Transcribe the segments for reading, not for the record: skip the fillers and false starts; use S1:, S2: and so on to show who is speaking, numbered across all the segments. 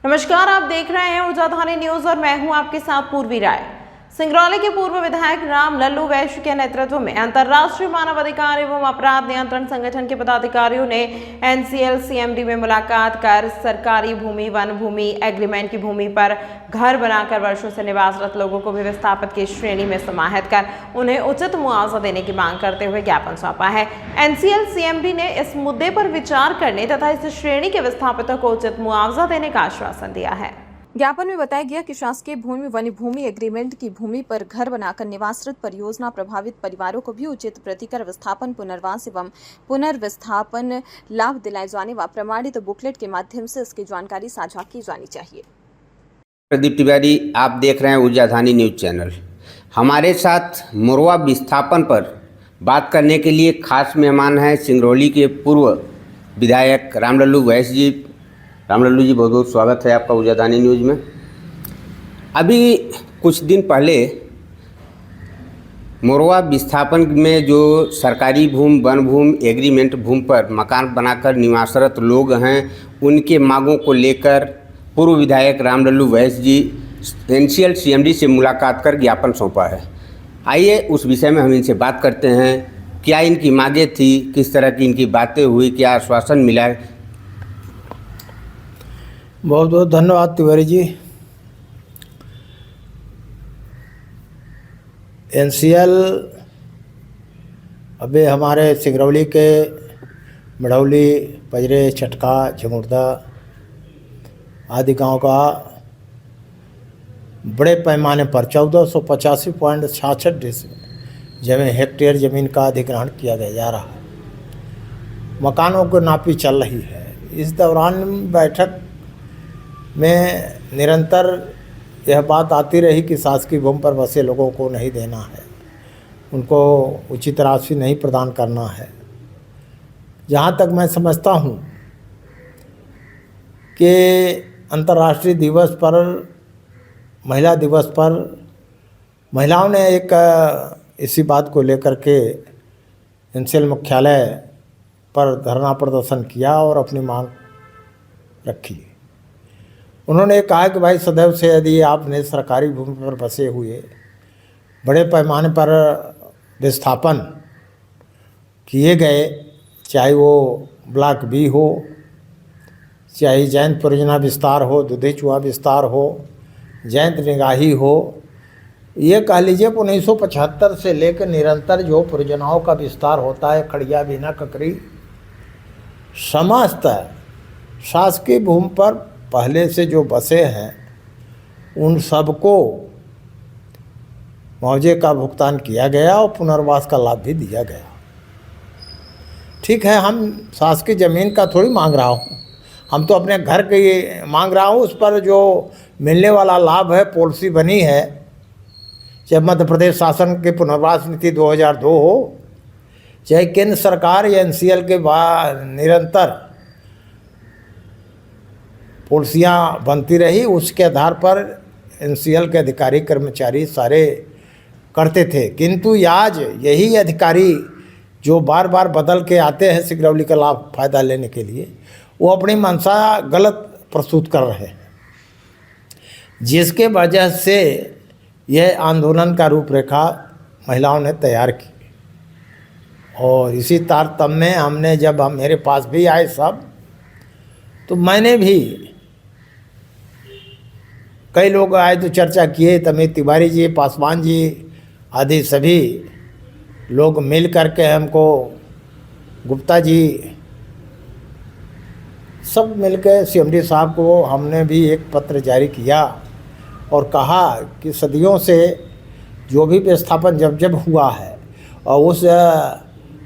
S1: नमस्कार, आप देख रहे हैं ऊर्जाधानी न्यूज और मैं हूं आपके साथ पूर्वी राय। सिंगरौली के पूर्व विधायक राम लल्लू वैश्य के नेतृत्व में अंतर्राष्ट्रीय मानवाधिकार एवं अपराध नियंत्रण संगठन के पदाधिकारियों ने एनसीएल सीएमडी में मुलाकात कर सरकारी भूमि, वन भूमि, एग्रीमेंट की भूमि पर घर बनाकर वर्षों से निवासरत लोगों को भी विस्थापित की श्रेणी में समाहित कर उन्हें उचित मुआवजा देने की मांग करते हुए ज्ञापन सौंपा है। एनसीएल सीएमडी ने इस मुद्दे पर विचार करने तथा इस श्रेणी के विस्थापितों को उचित मुआवजा देने का आश्वासन दिया है।
S2: ज्ञापन में बताया गया कि शासकीय भूमि, वन भूमि, एग्रीमेंट की भूमि पर घर बनाकर निवासरत परियोजना प्रभावित परिवारों को भी उचित प्रतिकर विस्थापन, पुनर्वास एवं पुनर्विस्थापन लाभ दिलाए जाने व प्रमाणित बुकलेट के माध्यम से इसकी जानकारी साझा की जानी चाहिए।
S3: प्रदीप तिवारी, आप देख रहे हैं ऊर्जाधानी न्यूज चैनल। हमारे साथ मोरवा विस्थापन पर बात करने के लिए खास मेहमान हैं सिंगरौली के पूर्व विधायक राम लल्लू वैश्य जी। राम लल्लू जी, बहुत बहुत स्वागत है आपका ऊर्जाधानी न्यूज में। अभी कुछ दिन पहले मोरवा विस्थापन में जो सरकारी भूमि, वन भूमि, एग्रीमेंट भूमि पर मकान बनाकर निवासरत लोग हैं, उनके मांगों को लेकर पूर्व विधायक राम लल्लू वैश्य जी एनसीएल सीएमडी से मुलाकात कर ज्ञापन सौंपा है। आइए उस विषय में हम इनसे बात करते हैं। क्या इनकी मांगें थी, किस तरह की इनकी बातें हुई, क्या आश्वासन मिला।
S4: बहुत बहुत धन्यवाद तिवारी जी। एनसीएल अभी हमारे सिंगरौली के मढ़ौली, पजरे, छटका, झमुर्दा आदि गांव का बड़े पैमाने पर 1485.66 जमीन हेक्टेयर ज़मीन का अधिग्रहण किया जा रहा है। मकानों को नापी चल रही है। इस दौरान बैठक में निरंतर यह बात आती रही कि शासकीय भूमि पर बसे लोगों को नहीं देना है, उनको उचित राशि नहीं प्रदान करना है। जहाँ तक मैं समझता हूँ कि अंतर्राष्ट्रीय दिवस पर, महिला दिवस पर महिलाओं ने एक इसी बात को लेकर के एनसीएल मुख्यालय पर धरना प्रदर्शन किया और अपनी मांग रखी। उन्होंने कहा कि भाई सदैव से यदि आपने सरकारी भूमि पर बसे हुए बड़े पैमाने पर विस्थापन किए गए, चाहे वो ब्लॉक बी हो, चाहे जयंत परियोजना विस्तार हो, दुधी चुहा विस्तार हो, जयंत निगाही हो, ये कह लीजिए कि 1975 से लेकर निरंतर जो परियोजनाओं का विस्तार होता है, खड़िया, बीना, ककरी, समस्त शासकीय भूमि पर पहले से जो बसे हैं उन सबको मुआवजे का भुगतान किया गया और पुनर्वास का लाभ भी दिया गया। ठीक है, हम शासकीय ज़मीन का थोड़ी मांग रहा हूँ, हम तो अपने घर की मांग रहा हूँ। उस पर जो मिलने वाला लाभ है, पॉलिसी बनी है, चाहे मध्य प्रदेश शासन की पुनर्वास नीति 2002 हो, चाहे केंद्र सरकार या एनसीएल के निरंतर पॉलिसियाँ बनती रही, उसके आधार पर एनसीएल के अधिकारी कर्मचारी सारे करते थे। किंतु आज यही अधिकारी जो बार बार बदल के आते हैं सिंगरौली का लाभ फ़ायदा लेने के लिए, वो अपनी मंशा गलत प्रस्तुत कर रहे हैं, जिसके वजह से यह आंदोलन का रूपरेखा महिलाओं ने तैयार की। और इसी तारतम्य में हमने, जब हम मेरे पास भी आए सब, तो मैंने भी, कई लोग आए तो चर्चा किए, तमिल तिवारी जी, पासवान जी आदि सभी लोग मिल करके हमको, गुप्ता जी, सब मिलकर सीएमडी साहब को हमने भी एक पत्र जारी किया और कहा कि सदियों से जो भी विस्थापन जब जब हुआ है और उस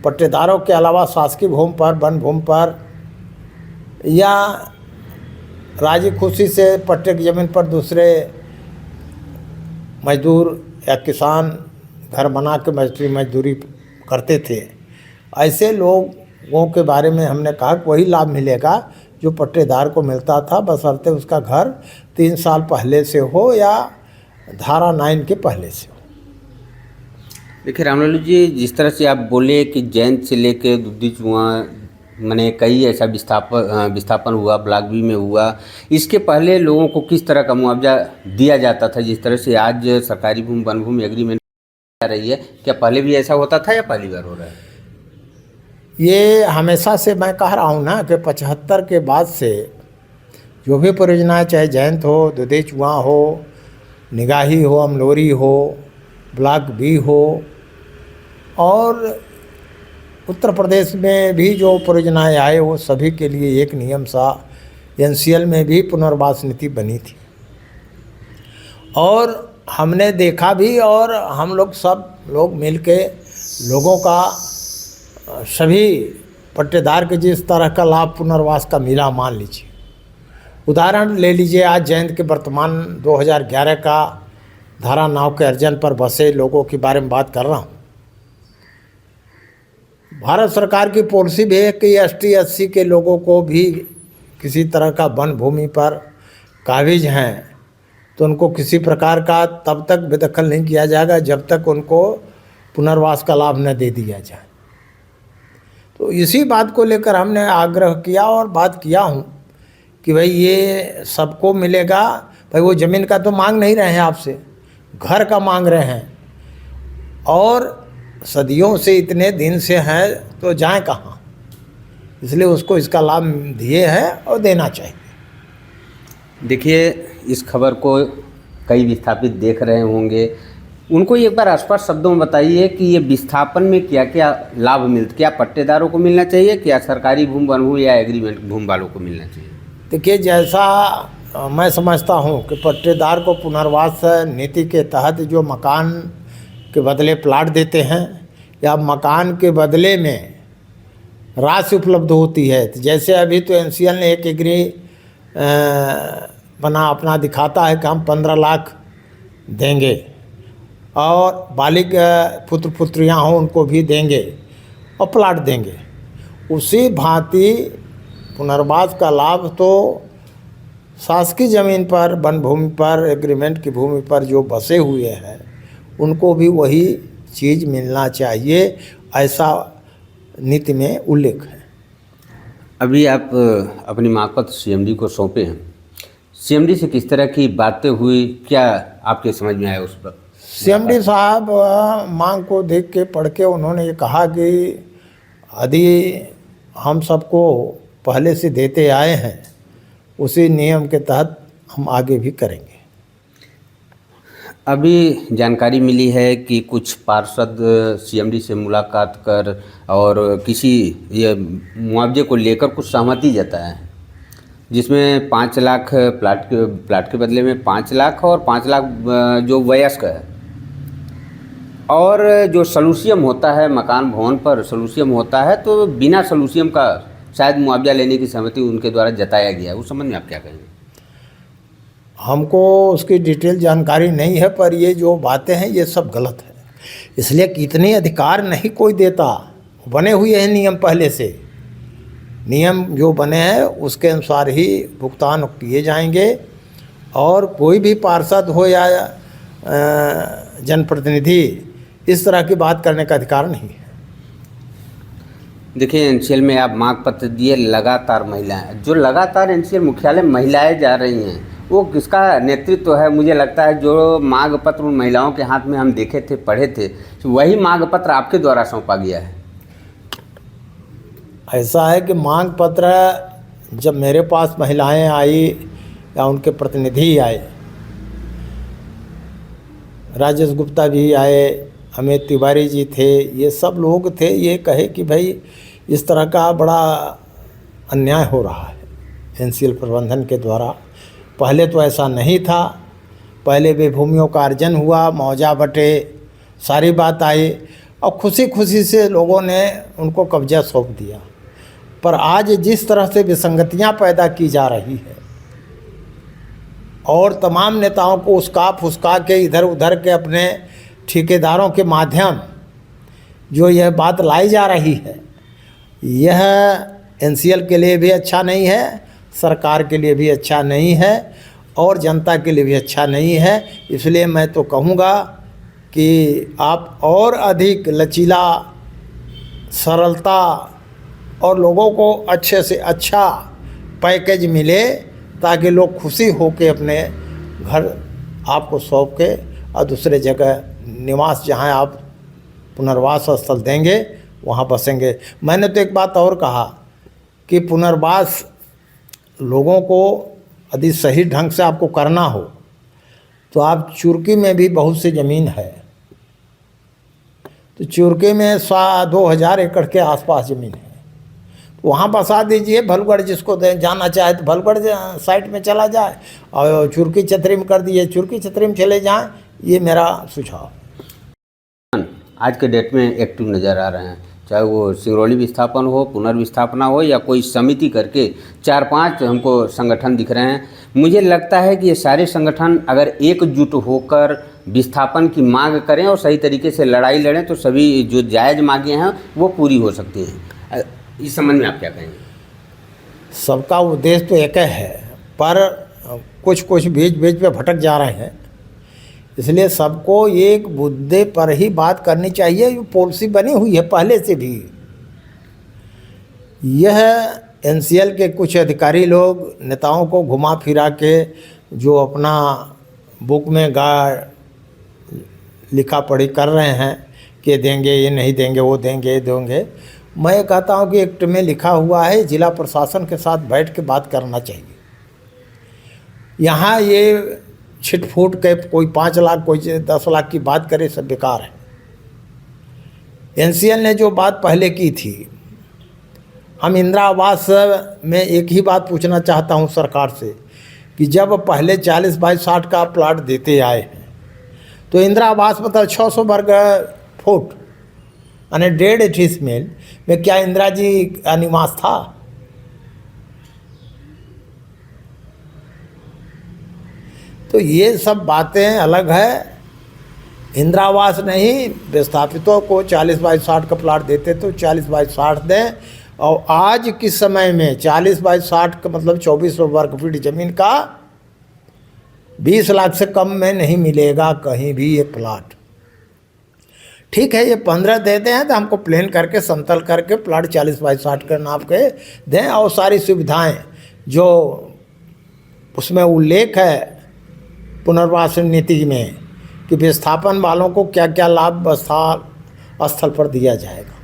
S4: पट्टेदारों के अलावा शासकीय भूमि पर, वन भूमि पर या राजी खुशी से पट्टे की ज़मीन पर दूसरे मजदूर या किसान घर बना के मजदूरी करते थे, ऐसे लोगों के बारे में हमने कहा कि वही लाभ मिलेगा जो पट्टेदार को मिलता था, बशर्ते उसका घर 3 साल पहले से हो या धारा 9 के पहले से हो।
S3: देखिए राम लल्लू जी, जिस तरह से आप बोले कि जयंत से लेकर दुधी चुहा मैंने कई ऐसा विस्थापन हुआ, ब्लॉक बी में हुआ। इसके पहले लोगों को किस तरह का मुआवजा दिया जाता था, जिस तरह से आज सरकारी भूमि वन भूमि एग्रीमेंट आ रही है, क्या पहले भी ऐसा होता था या पहली बार हो रहा है?
S4: ये हमेशा से मैं कह रहा हूँ ना कि 75 के बाद से जो भी परियोजनाएं, चाहे जयंत हो, दुधे चुआ हो, निगाही हो, अमलोरी हो, ब्लॉक बी हो, और उत्तर प्रदेश में भी जो परियोजनाएं आए वो सभी के लिए एक नियम सा एनसीएल में भी पुनर्वास नीति बनी थी। और हमने देखा भी, और हम लोग सब लोग मिलके लोगों का, सभी पट्टेदार के जिस तरह का लाभ पुनर्वास का मिला, मान लीजिए उदाहरण ले लीजिए, आज जयंत के वर्तमान 2011 का धारा नाव के अर्जन पर बसे लोगों के बारे में बात कर रहा हूँ। भारत सरकार की पॉलिसी भी है कि एसटी एससी के लोगों को भी किसी तरह का वन भूमि पर काबिज हैं तो उनको किसी प्रकार का तब तक बेदखल नहीं किया जाएगा जब तक उनको पुनर्वास का लाभ न दे दिया जाए। तो इसी बात को लेकर हमने आग्रह किया और बात किया हूँ कि भाई ये सबको मिलेगा। भाई वो ज़मीन का तो मांग नहीं रहे हैं आपसे, घर का मांग रहे हैं, और सदियों से इतने दिन से हैं तो जाएं कहाँ, इसलिए उसको इसका लाभ दिए हैं और देना चाहिए।
S3: देखिए, इस खबर को कई विस्थापित देख रहे होंगे, उनको एक बार स्पष्ट शब्दों में बताइए कि ये विस्थापन में क्या क्या लाभ मिलते, क्या पट्टेदारों को मिलना चाहिए, क्या सरकारी भूमि वन भूमि या एग्रीमेंट भूमि वालों को मिलना चाहिए?
S4: देखिए, जैसा मैं समझता हूँ कि पट्टेदार को पुनर्वास नीति के तहत जो मकान के बदले प्लाट देते हैं या मकान के बदले में राशि उपलब्ध होती है, तो जैसे अभी तो एनसीएल ने एक एग्री बना अपना दिखाता है कि हम 15 लाख देंगे और बालिग पुत्र पुत्रियाँ हों उनको भी देंगे और प्लाट देंगे। उसी भांति पुनर्वास का लाभ तो शासकीय ज़मीन पर, वन भूमि पर, एग्रीमेंट की भूमि पर जो बसे हुए हैं उनको भी वही चीज़ मिलना चाहिए, ऐसा नीति में उल्लेख है।
S3: अभी आप अपनी मांग पत्र सीएमडी को सौंपे हैं, सीएमडी से किस तरह की बातें हुई, क्या आपके समझ में आया उस पर?
S4: सीएमडी साहब मांग को देख के पढ़ के उन्होंने ये कहा कि यदि हम सबको पहले से देते आए हैं उसी नियम के तहत हम आगे भी करेंगे।
S3: अभी जानकारी मिली है कि कुछ पार्षद सीएमडी से मुलाकात कर और किसी ये मुआवजे को लेकर कुछ सहमति जताया है, जिसमें 5 लाख प्लाट के बदले में 5 लाख और 5 लाख जो वयस्क है, और जो सलूसियम होता है मकान भवन पर सलूसियम होता है, तो बिना सलूसियम का शायद मुआवजा लेने की सहमति उनके द्वारा जताया गया है। उस संबंध में आप क्या कहेंगे?
S4: हमको उसकी डिटेल जानकारी नहीं है, पर ये जो बातें हैं ये सब गलत है। इसलिए कि इतने अधिकार नहीं कोई देता, बने हुए हैं नियम, पहले से नियम जो बने हैं उसके अनुसार ही भुगतान किए जाएंगे, और कोई भी पार्षद हो या जनप्रतिनिधि इस तरह की बात करने का अधिकार नहीं है।
S3: देखिए, एनसीएल में आप मांग पत्र दिए, लगातार महिलाएं, जो लगातार एनसीएल मुख्यालय महिलाएं जा रही हैं, वो किसका नेतृत्व है? मुझे लगता है जो मांग पत्र उन महिलाओं के हाथ में हम देखे थे, पढ़े थे, वही मांग पत्र आपके द्वारा सौंपा गया है।
S4: ऐसा है कि मांग पत्र जब मेरे पास महिलाएं आई या उनके प्रतिनिधि आए, राजेश गुप्ता भी आए, अमित तिवारी जी थे, ये सब लोग थे, ये कहे कि भाई इस तरह का बड़ा अन्याय हो रहा है एनसीएल प्रबंधन के द्वारा। पहले तो ऐसा नहीं था, पहले भी भूमियों का अर्जन हुआ, मुआवजा बटे, सारी बात आई और खुशी खुशी से लोगों ने उनको कब्जा सौंप दिया। पर आज जिस तरह से विसंगतियां पैदा की जा रही है और तमाम नेताओं को उसका फुसका के इधर उधर के अपने ठेकेदारों के माध्यम जो यह बात लाई जा रही है, यह एनसीएल के लिए भी अच्छा नहीं है, सरकार के लिए भी अच्छा नहीं है और जनता के लिए भी अच्छा नहीं है। इसलिए मैं तो कहूँगा कि आप और अधिक लचीला, सरलता और लोगों को अच्छे से अच्छा पैकेज मिले, ताकि लोग खुशी होकर अपने घर आपको सौंप के और दूसरे जगह निवास जहाँ आप पुनर्वास स्थल देंगे वहाँ बसेंगे। मैंने तो एक बात और कहा कि पुनर्वास लोगों को यदि सही ढंग से आपको करना हो तो आप चुरकी में भी बहुत सी ज़मीन है, तो चुरकी में 2000 एकड़ के आसपास ज़मीन है, तो वहाँ बसा दीजिए। भलगढ़ जिसको जाना चाहे तो भलगढ़ साइड में चला जाए और चुरकी छतरी में कर दिए, चुरकी छतरी में चले जाएं। ये मेरा सुझाव।
S3: आज के डेट में एक्टिव नज़र आ रहे हैं, चाहे वो सिंगरौली विस्थापन हो, पुनर्विस्थापना हो या कोई समिति करके 4-5 हमको संगठन दिख रहे हैं। मुझे लगता है कि ये सारे संगठन अगर एकजुट होकर विस्थापन की मांग करें और सही तरीके से लड़ाई लड़ें तो सभी जो जायज़ मांगें हैं वो पूरी हो सकती हैं। इस संबंध में आप क्या कहेंगे?
S4: सबका उद्देश्य तो एक है, पर कुछ बीच पे भटक जा रहे हैं, इसलिए सबको एक मुद्दे पर ही बात करनी चाहिए। ये पॉलिसी बनी हुई है पहले से भी। यह एनसीएल के कुछ अधिकारी लोग नेताओं को घुमा फिरा के जो अपना बुक में लिखा पढ़ी कर रहे हैं कि देंगे, ये नहीं देंगे, वो देंगे, ये देंगे। मैं कहता हूँ कि एक्ट में लिखा हुआ है, जिला प्रशासन के साथ बैठ के बात करना चाहिए। यहाँ ये छिटफूट के कोई 5 लाख कोई 10 लाख की बात करे, सब बेकार है। एनसीएल ने जो बात पहले की थी, हम इंदिरा आवास में एक ही बात पूछना चाहता हूँ सरकार से कि जब पहले 40 बाई 60 का प्लाट देते आए हैं तो इंदिरा आवास मतलब 600 वर्ग फुट यानी 1.5 मील में क्या इंदिरा जी का निवास था? तो ये सब बातें अलग है। इंदिरा आवास नहीं, विस्थापितों को 40 बाई 60 का प्लाट देते तो 40 बाई 60 दें। और आज के समय में 40 बाई 60 का मतलब 2400 वर्ग फीट ज़मीन का 20 लाख से कम में नहीं मिलेगा कहीं भी ये प्लाट। ठीक है, ये 15 देते हैं तो हमको प्लेन करके समतल करके प्लाट 40 बाई 60 का नाप के दें, और सारी सुविधाएं जो उसमें उल्लेख है पुनर्वास नीति में कि विस्थापन वालों को क्या क्या लाभ स्थल पर दिया जाएगा,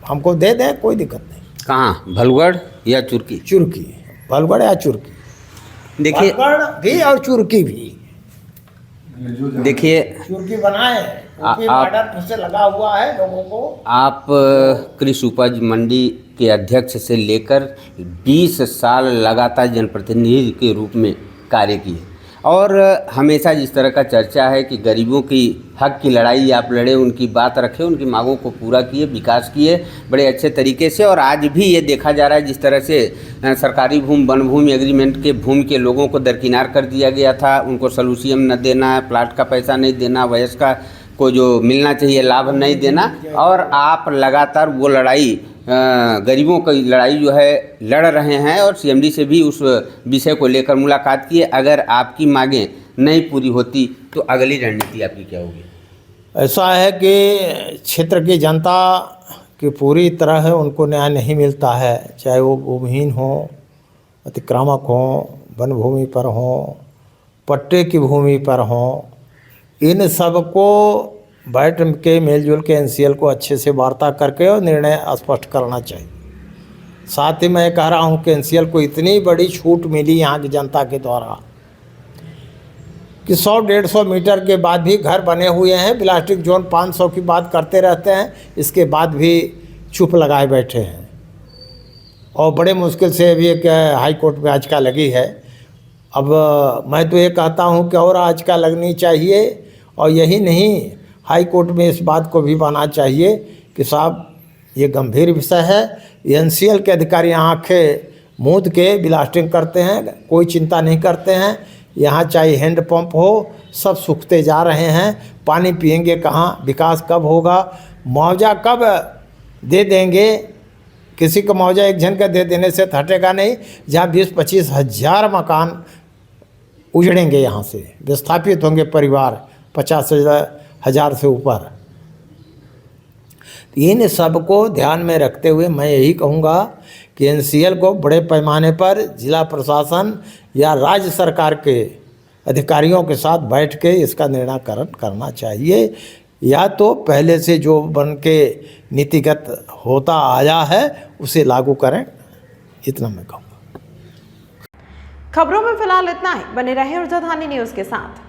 S4: हमको दे दें, कोई दिक्कत नहीं।
S3: कहाँ, भलगढ़ या चुरकी?
S4: चुरकी, भलगढ़ या चुरकी,
S3: देखिए
S4: भलगढ़ भी और चुरकी भी।
S3: देखिए
S4: चुरकी बनाए, बॉर्डर से लगा हुआ है लोगों को।
S3: आप कृषि उपज मंडी के अध्यक्ष से लेकर 20 साल लगातार जनप्रतिनिधि के रूप में कार्य किए, और हमेशा जिस तरह का चर्चा है कि गरीबों की हक की लड़ाई आप लड़े, उनकी बात रखे, उनकी मांगों को पूरा किए, विकास किए बड़े अच्छे तरीके से। और आज भी ये देखा जा रहा है जिस तरह से सरकारी भूमि वन भूमि एग्रीमेंट के भूमि के लोगों को दरकिनार कर दिया गया था, उनको सलूसियम न देना, प्लाट का पैसा नहीं देना, वयस्क को जो मिलना चाहिए लाभ नहीं देना, और आप लगातार वो लड़ाई गरीबों की लड़ाई जो है लड़ रहे हैं, और सीएमडी से भी उस विषय को लेकर मुलाकात की। अगर आपकी मांगें नहीं पूरी होती तो अगली रणनीति आपकी क्या होगी?
S4: ऐसा है कि क्षेत्र की जनता की पूरी तरह उनको न्याय नहीं मिलता है, चाहे वो भूमिहीन हो, अतिक्रामक हो, वन भूमि पर हो, पट्टे की भूमि पर हो। इन सबको बैठ के मिलजुल के एनसीएल को अच्छे से वार्ता करके और निर्णय स्पष्ट करना चाहिए। साथ ही मैं कह रहा हूँ कि एनसीएल को इतनी बड़ी छूट मिली यहाँ की जनता के द्वारा कि 100-150 मीटर के बाद भी घर बने हुए हैं। प्लास्टिक जोन 500 की बात करते रहते हैं, इसके बाद भी चुप लगाए बैठे हैं, और बड़े मुश्किल से अभी एक हाई कोर्ट में आजका लगी है। अब मैं तो ये कहता हूँ कि और आजका लगनी चाहिए, और यही नहीं, हाई कोर्ट में इस बात को भी बनाना चाहिए कि साहब ये गंभीर विषय है। एनसीएल के अधिकारी आंखें मूंद के ब्लास्टिंग करते हैं, कोई चिंता नहीं करते हैं। यहाँ चाहे हैंड पंप हो, सब सूखते जा रहे हैं। पानी पिएंगे कहाँ? विकास कब होगा? मुआवजा कब दे देंगे? किसी को मुआवजा एक जन का दे देने से हटेगा नहीं। जहाँ 20-25 हज़ार मकान उजड़ेंगे, यहाँ से विस्थापित होंगे परिवार 50 हज़ार से ऊपर। इन सबको ध्यान में रखते हुए मैं यही कहूँगा कि एनसीएल को बड़े पैमाने पर जिला प्रशासन या राज्य सरकार के अधिकारियों के साथ बैठ के इसका निराकरण करना चाहिए, या तो पहले से जो बन के नीतिगत होता आया है उसे लागू करें, इतना मैं कहूँगा।
S1: खबरों में फिलहाल इतना ही। बने रहे ऊर्जाधानी न्यूज़ के साथ।